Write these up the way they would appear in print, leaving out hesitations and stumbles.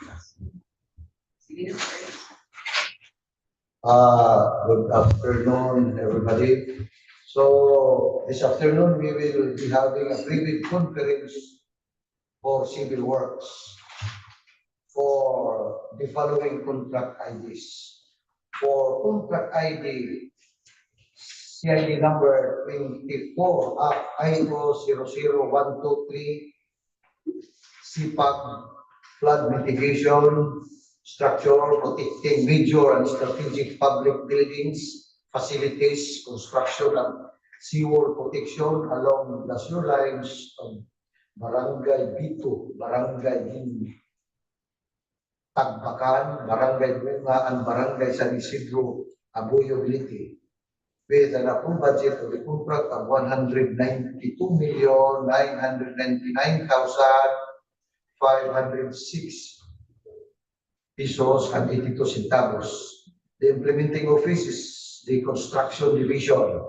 Good afternoon, everybody. So this afternoon we will be having a private conference for civil works for the following contract IDs. For contract ID, CID number 24, IO 00123, SIPAG, flood mitigation, structure, protecting major and strategic public buildings, facilities, construction and seawall protection along the shorelines of Barangay VIII, Barangay Tagbakan, Barangay Bunga, and Barangay San Isidro, Abuyog, Leyte, with an approved budget of the contract of 192,999,506 pesos and 82 centavos. The implementing office is the construction division.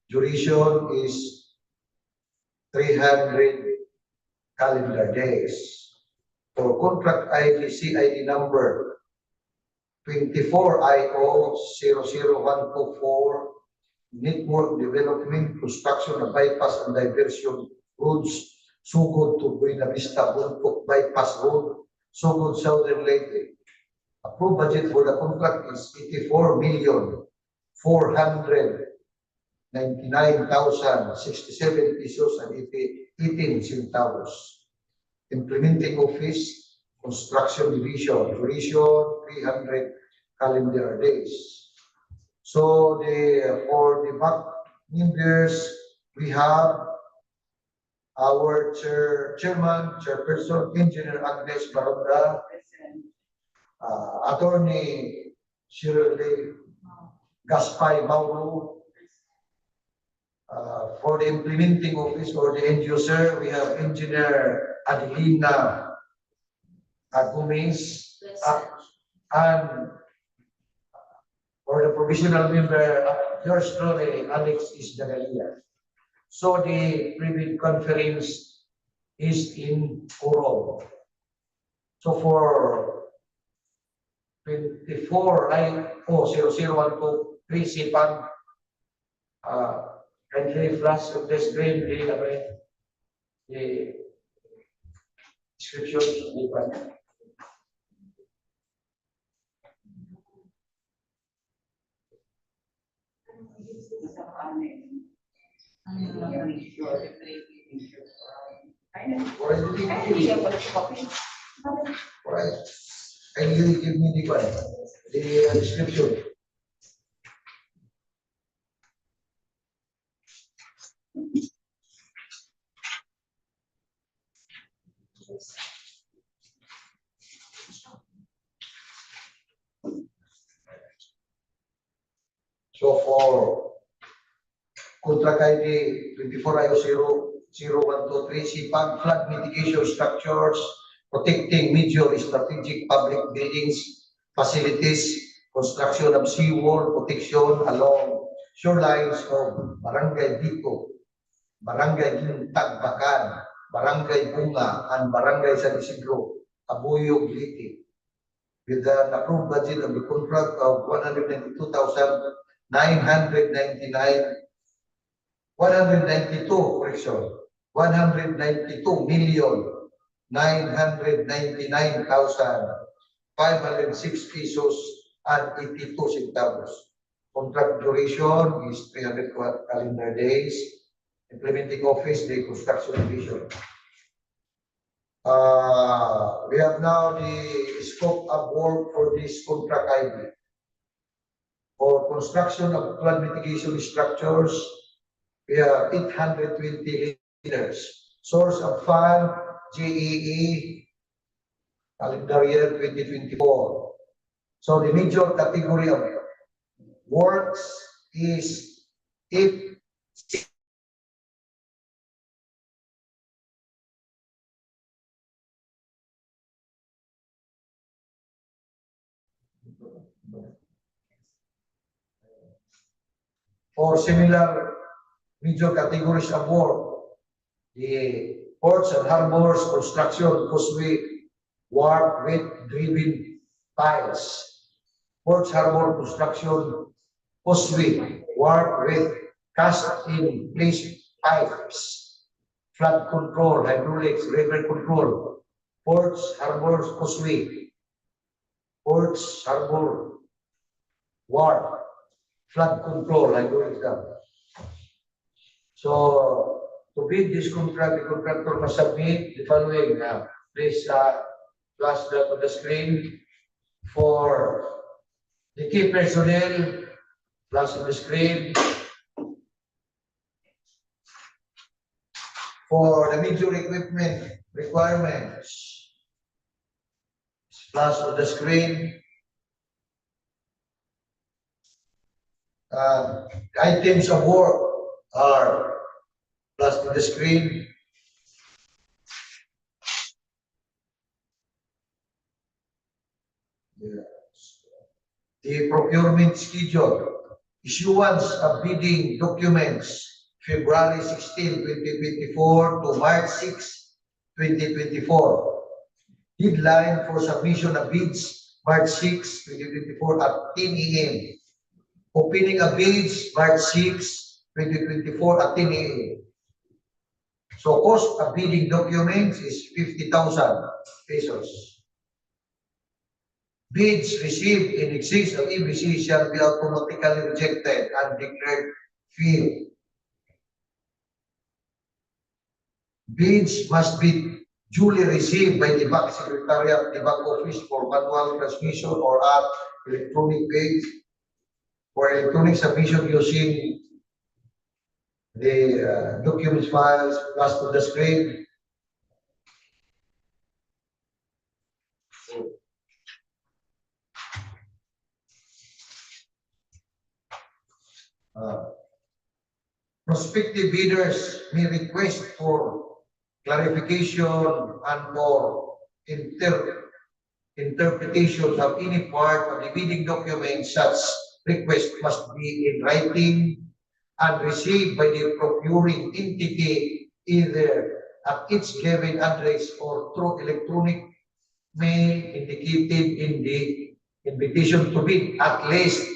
Duration is 300 calendar days. For contract ID, CID number 24IO 00124, network development, construction of bypass and diversion roads, Sugod to Buena Vista, Buntok Bypass Road, Sugod Southern Leyte. Approved budget for the contract is 84,499,067 pesos and 18 centavos. Implementing office, construction division, duration 300 calendar days. So for the back members, we have our chairperson, Engineer Agnes Baronda, Attorney Shirley Gaspay Mauro. For the implementing office or the end user, we have Engineer Adelina Gomez, and for the provisional member, yours truly, Alex Isdagalia. So the private conference is in Oro. So for 24-00123 SIPAG, kindly flash of the screen the description of the plan. Alright. Can you give me the description? So for contract ID 24IO00123, SIPAG, flood mitigation structures, protecting major strategic public buildings, facilities, construction of seawall protection along shorelines of Barangay VIII, Barangay Tagbakan, Barangay Bunga, and Barangay San Isidro, Abuyog, Leyte, with an approved budget of the contract of 192,999,506 pesos and 82 centavos. Contract duration is 300 calendar days. Implementing office, the construction division. We have now the scope of work for this contract ID. For construction of flood mitigation structures, we have 820 liters. Source of fund, GEE, calendar year 2024. So the major category of works is if for similar major categories of work, the ports and harbors, construction, causeway, warp with driven piles. Ports Harbor Construction Causeway, warp with cast-in-place pipes. Flood control, hydraulics, river control. Ports Harbor Causeway. Ports Harbor warp. Flood control, hydraulics. So, to bid this contract, the contractor must submit the following. Please flash that on the screen. For the key personnel, flash on the screen. For the major equipment requirements, flash on the screen. Items of work are flash on the screen. The procurement schedule, issuance of bidding documents, February 16, 2024 to March 6, 2024. Deadline for submission of bids, March 6, 2024 at 10 a.m. Opening of bids, March 6, 2024 at 10 a.m. So cost of bidding documents is 50,000 pesos. Bids received in excess of EBC shall be automatically rejected and declared failed. Bids must be duly received by the Bank Secretariat, the Bank Office for manual transmission or at electronic page for electronic submission using the documents files plus to the screen. Prospective bidders may request for clarification and for interpretation of any part of the bidding document. Such request must be in writing and received by the procuring entity either at its given address or through electronic mail indicated in the invitation to bid at least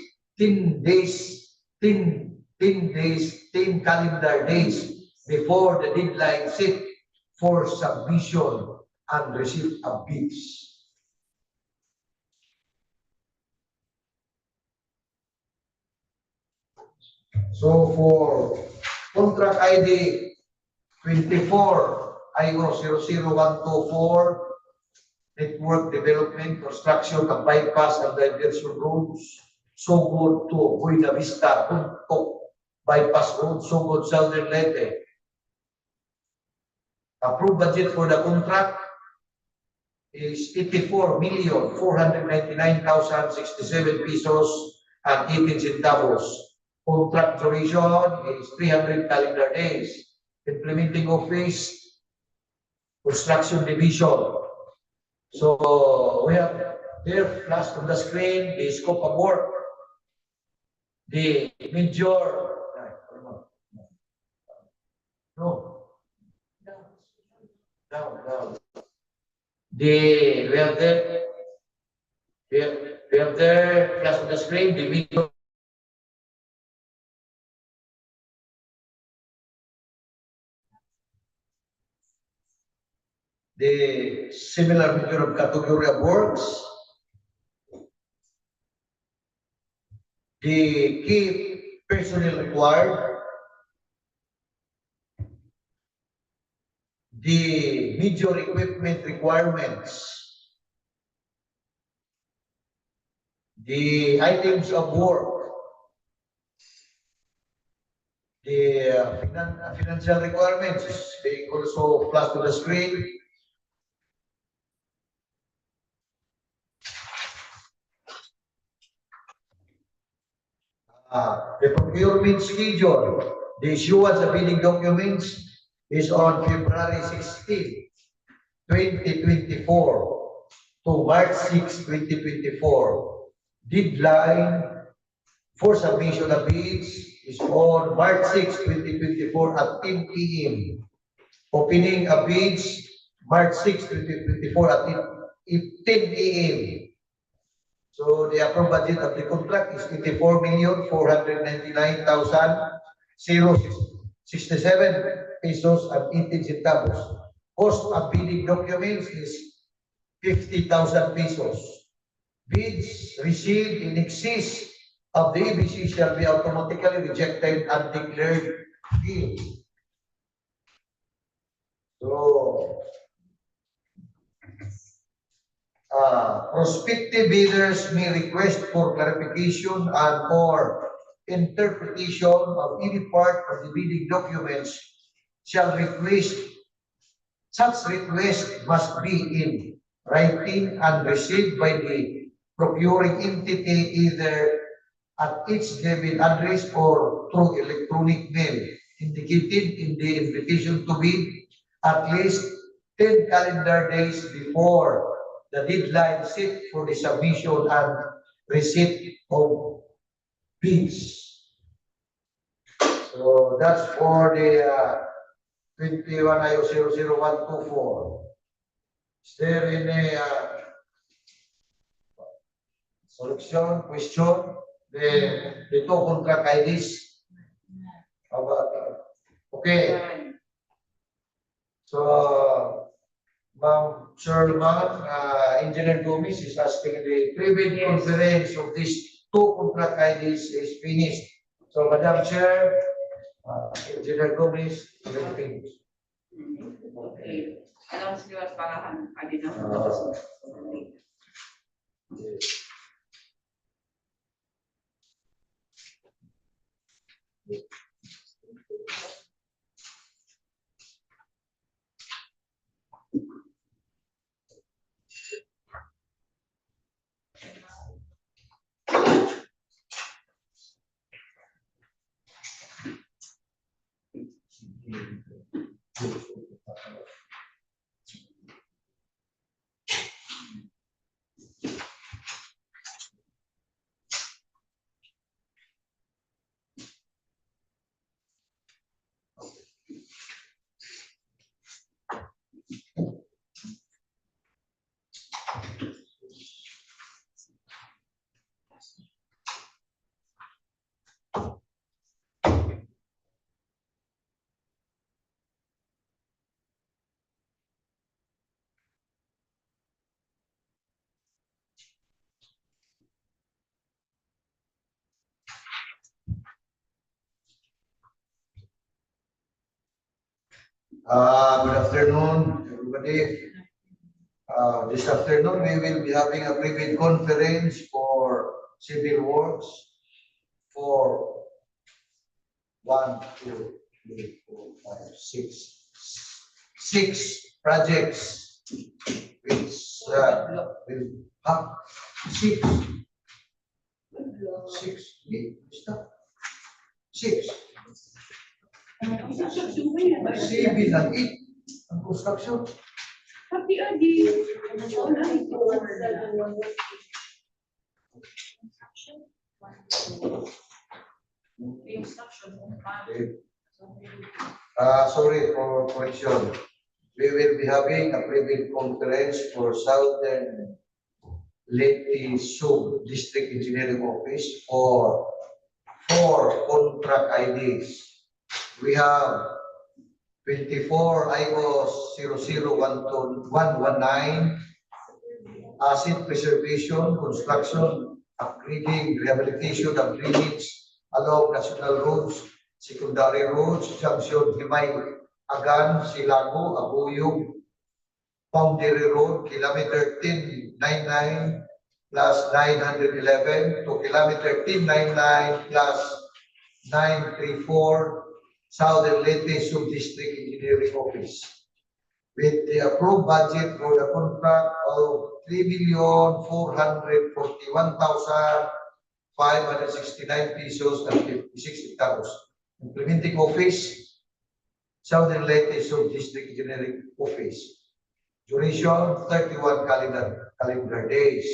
10 calendar days before the deadline set for submission and receipt of bids. So for contract ID 24 IO 00124, network development, construction of bypass and diversion roads, Sugod to Buena Vista, Buntok, bypass road, Sugod, Southern Leyte. Approved budget for the contract is 84,499,067 pesos and 18 centavos. Contract duration is 300 calendar days. Implementing office, construction division. So we have there flashed on the screen the scope of work. The major down. We have there flashed on the screen the major. The similar major of category of works. The key personnel required, the major equipment requirements, the items of work, the financial requirements is being also flashed to the screen. The procurement schedule, the issuance of bidding documents is on February 16, 2024 to March 6, 2024. Deadline for submission of bids is on March 6, 2024 at 10 p.m. Opening of bids, March 6, 2024 at 10 AM. So the approved budget of the contract is 84,499,067 pesos and 80 centavos. Cost of bidding documents is 50,000 pesos. Bids received in excess of the ABC shall be automatically rejected and declared failed. So, prospective bidders may request for clarification and or interpretation of any part of the bidding documents shall request. Such request must be in writing and received by the procuring entity either at its given address or through electronic mail indicated in the invitation to bid at least 10 calendar days before the deadline set for the submission and receipt of bids. So that's for the 21-00124. Is there any solution, question? The two contract IDs? Okay. So, Chairman, Engineer Gomez is asking the pre-bid conference of these two contract IDs is finished. So, Madam Chair, Engineer Gomez, will finish. Okay. Alam sa liwas parahan, adi na. Good afternoon, everybody. This afternoon, we will be having a pre-bid conference for civil works for 6 projects. Which will have 6. 7 and 8 ang construction. Tapi adi. Sorry for correction. We will be having a pre-bid conference for Southern Leyte Sub-District Engineering Office for 4 contract IDs. We have 24 IOS 00119, asset preservation, construction, upgrading, rehabilitation of drainage along national roads, secondary roads, junction Himay-angan, Silago, Abuyog, Boundary Road, kilometer 1099 plus 911 to kilometer 1099 plus 934 Southern Leyte Sub-District Engineering Office. With the approved budget for the contract of 3,441,569 pesos and 56 centavos. Implementing Office, Southern Leyte Sub-District Engineering Office. Duration 31 calendar days.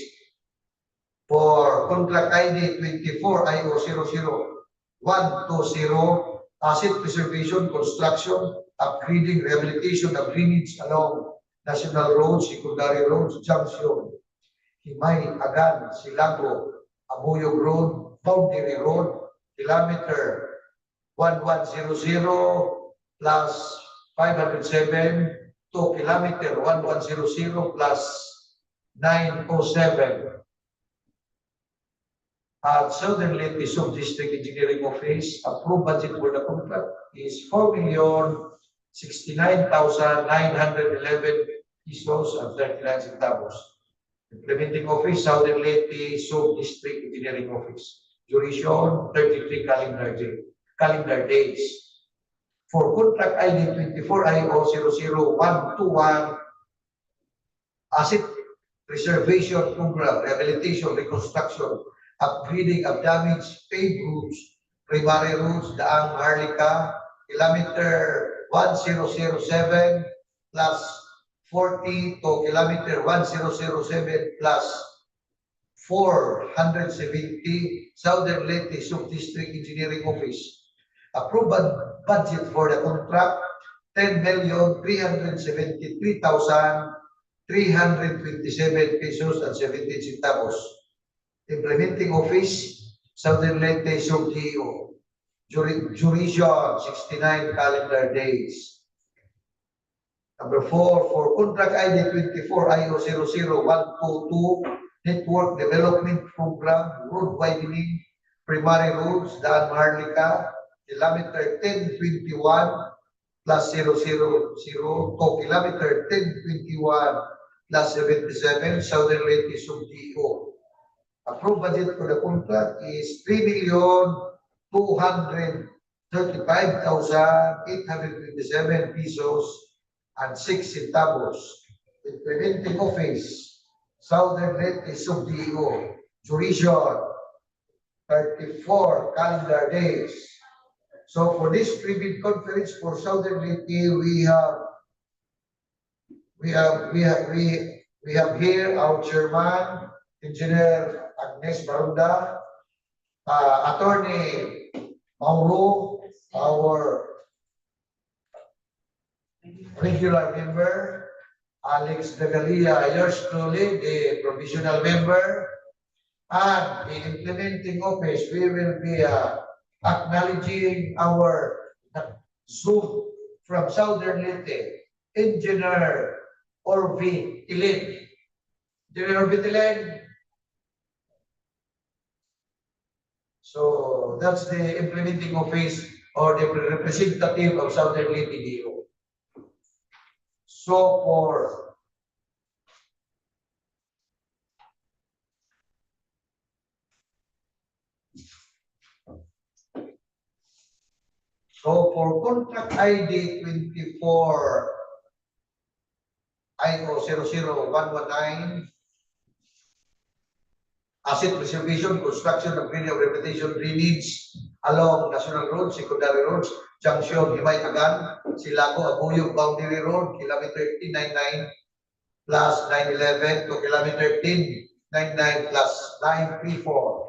For contract ID 24 IO 00120, asset preservation, construction, upgrading, rehabilitation of drainage along national roads, secondary roads, junction, Himay-angan, Silago, Abuyog Road, Bdry Road, kilometer 1100 plus 507 to kilometer 1100 plus 907. At Southern Leyte Sub-District Engineering Office, approved budget for the contract is 4,069,911 pesos and 39 centavos. Implementing Office, Southern Leyte Sub-District Engineering Office. Duration, 33 calendar days. For contract ID 24IO00121, Asset Preservation Program, Rehabilitation, Reconstruction, Upgrading of damaged paved roads, primary roads, Daang Harlika, kilometer 1007 plus 40 to kilometer 1007 plus 470, Southern Leyte Sub-District Engineering Office. Approved budget for the contract, 10,373,327 pesos and 17 centavos. Implementing Office, Southern Leyte Sub-DEO. Duration, 69 calendar days. Number 4, for contract ID 24IO00122, Network Development Program, Road Widening, Primary Roads, Daan Harlika, kilometer 1021 plus 000 to kilometer 1021 plus 77, Southern Leyte Sub-DEO. Approved budget for the contract is 3,235,827 pesos and 6 centavos. Implementing Office, Southern Leyte Sub-DEO. Duration, 34 calendar days. So for this pre-bid conference for Southern Leyte, we have here our chairman, Engineer Agnes Barunda, Attorney Mauro, our regular member, Alex Dagalia, yours truly, the provisional member, and the implementing office. We will be acknowledging our Zoom from Southern Leyte, Engineer Orvi Tilin. Engineer Orvi Tilin. So that's the implementing office or the representative of Southern Leyte DO. So for contract ID 24 IO00119, asset preservation, construction, upgrading of Rehabilitation, drainage along national roads, secondary roads, junction, Himay-angan, Silago, Abuyog, Bdry Road, kilometer 1099 plus 911 to kilometer 1099 plus 934.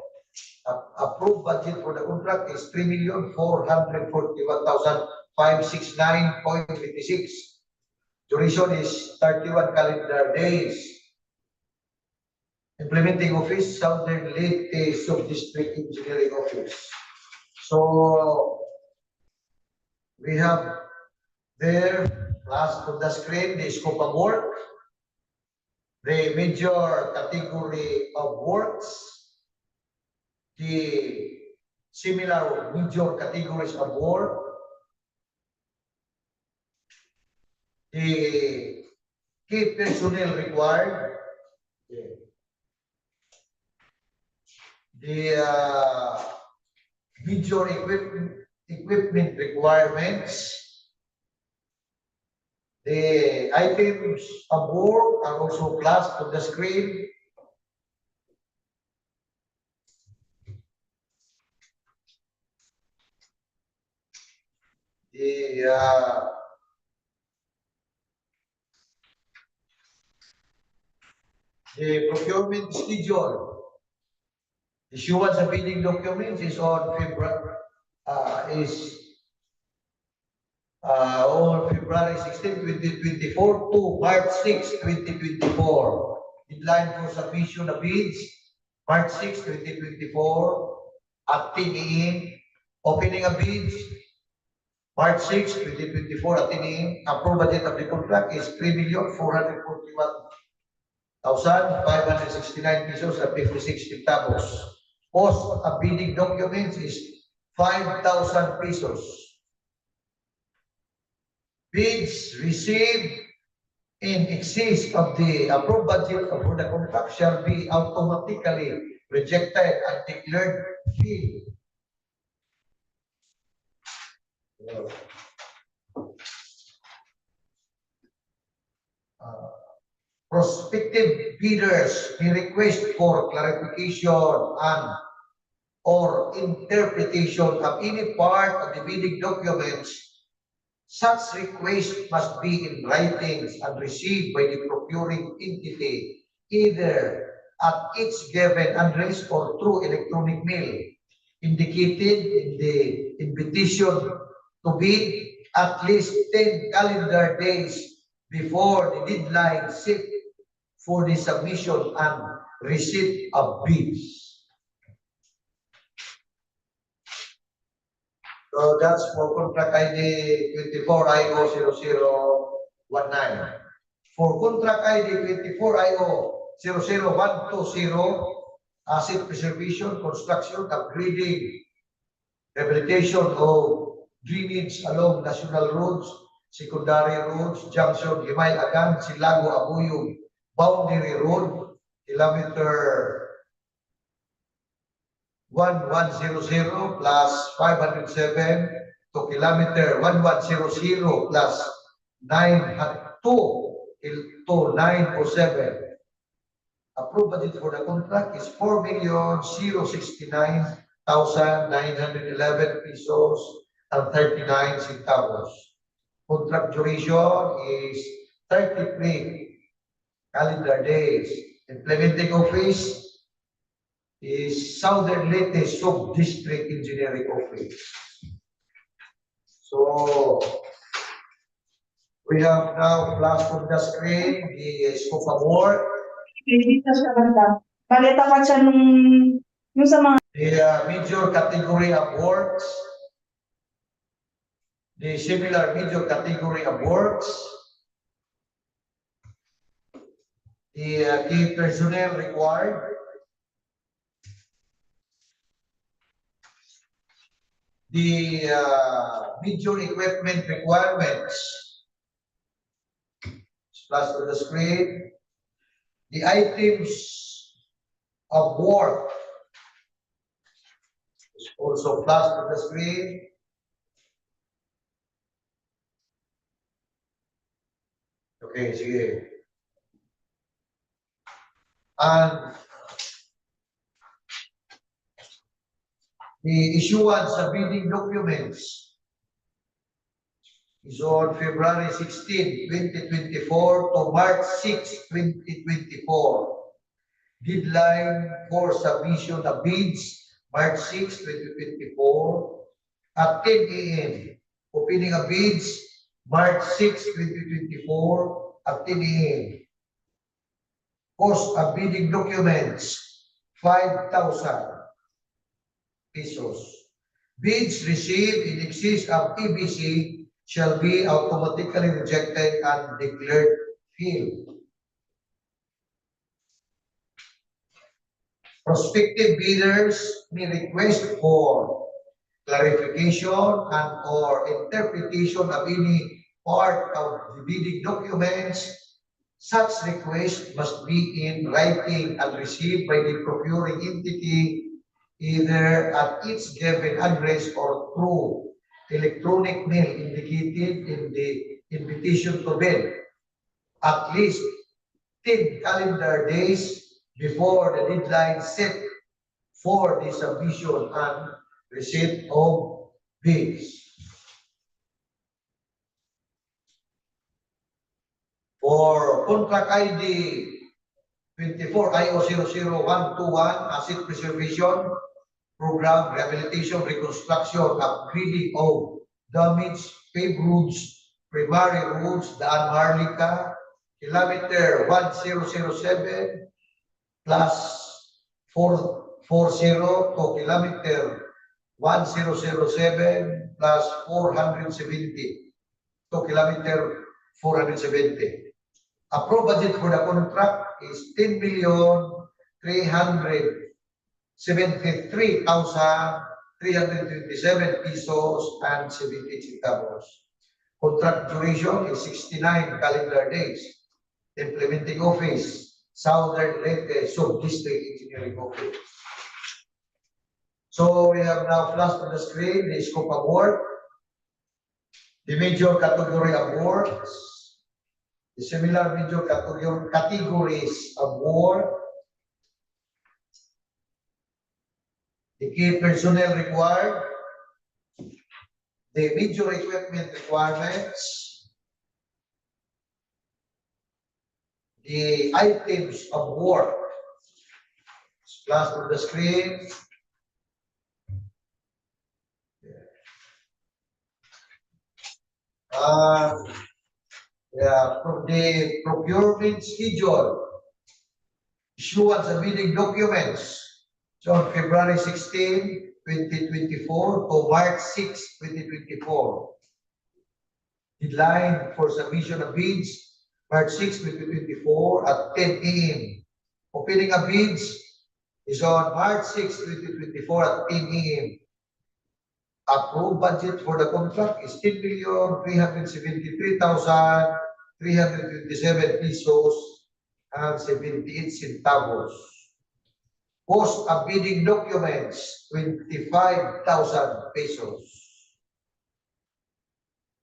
Approved budget for the contract is 3,441,569.56. Duration is 31 calendar days. Implementing Office, Southern Leyte Sub-District Engineering Office. So we have there last on the screen the scope of work, the major category of works, the similar major categories of work, the key personnel required, the major equipment requirements, the items of work are also flashed on the screen. The procurement schedule. Issuance of bidding documents is on February February 16, 2024 to March 6, 2024. Deadline for submission of bids, March 6, 2024 at 10 a.m. Opening of bids, March 6, 2024 at 10 a.m. Approved budget of the contract is 3,441,569 pesos at 56 centavos. Cost of bidding documents is 5,000 pesos. Bids received in excess of the approved budget for the contract shall be automatically rejected and declared failed. Prospective bidders may request for clarification and or interpretation of any part of the bidding documents. Such request must be in writing and received by the procuring entity, either at its given address or through electronic mail, indicated in the invitation to bid at least 10 calendar days before the deadline set for the submission and receipt of bids. So that's for contract ID 24IO0019. For contract ID 24IO00120, asset preservation, construction, upgrading, rehabilitation of drainage along national roads, secondary roads, junction, Himay-angan, Silago, Abuyog, Boundary Road, kilometer 1100 plus 507 to kilometer 1100 plus 902 to 907. Approved budget for the contract is 4,069,911 pesos and 39 centavos. Contract duration is 33 calendar days. Implementing office is Southern Leyte Sub-District Engineering Office. So we have now flashed on the screen the scope of work. Dito siya banda. Palitakan siya yung sa mga The major category of works, the similar major category of works, the key personnel required, the major equipment requirements, flash on the screen, the items of work, also flashed on the screen. Okay, sige. And the issuance of bidding documents is on February 16, 2024 to March 6, 2024. Deadline for submission of bids, March 6, 2024 at 10 a.m. Opening of bids, March 6, 2024 at 10 a.m. Cost of bidding documents, 5,000 pesos. Bids received in excess of EBC shall be automatically rejected and declared failed. Prospective bidders may request for clarification and or interpretation of any part of the bidding documents. Such request must be in writing and received by the procuring entity, either at its given address or through electronic mail indicated in the invitation to bid, at least 10 calendar days before the deadline set for the submission and receipt of bids. For contract ID 24IO00121, Asset Preservation Program, Rehabilitation, Reconstruction, Upgrading of Damaged Paved Roads, primary roads, Daan Marlica, kilometer 1007 plus 440 to kilometer 1007 plus 470 to kilometer 470. Approved budget for the contract is 10,373,327 pesos and 70 centavos. Contract duration is 69 calendar days. Implementing office, Southern Leyte Sub-District Engineering Office. So we have now flashed on the screen the scope award, the major category awards, the similar major categories award, the key personnel required, the major equipment requirements, the items of work. Flash on the screen. From the procurement schedule, issuance of bidding documents. So on February 16, 2024 to March 6, 2024. Deadline for submission of bids, March 6, 2024 at 10 a.m. Opening of bids is on March 6, 2024 at 10 a.m. Approved budget for the contract is 10,373,327 pesos and 78 centavos. Cost of bidding documents, 25,000 pesos.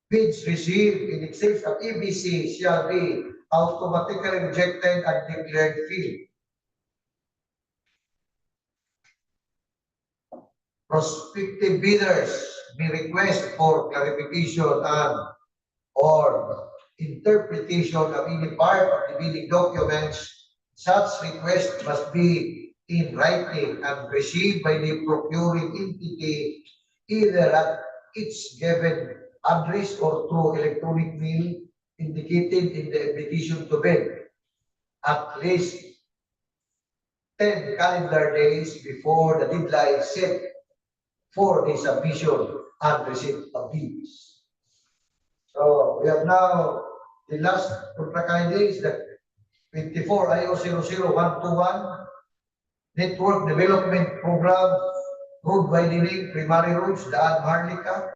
Bids received in excess of EBC shall be automatically rejected and declared failed. Prospective bidders may request for clarification and or interpretation of any part of the bidding documents. Such request must be in writing and received by the procuring entity either at its given address or through electronic mail indicated in the invitation to bid at least 10 calendar days before the deadline set for the submission and receipt of bids. So we have now the last contract candidates, the 24 IO00121 Network Development Program, Road Widening, Primary Roads, Daan Marlica,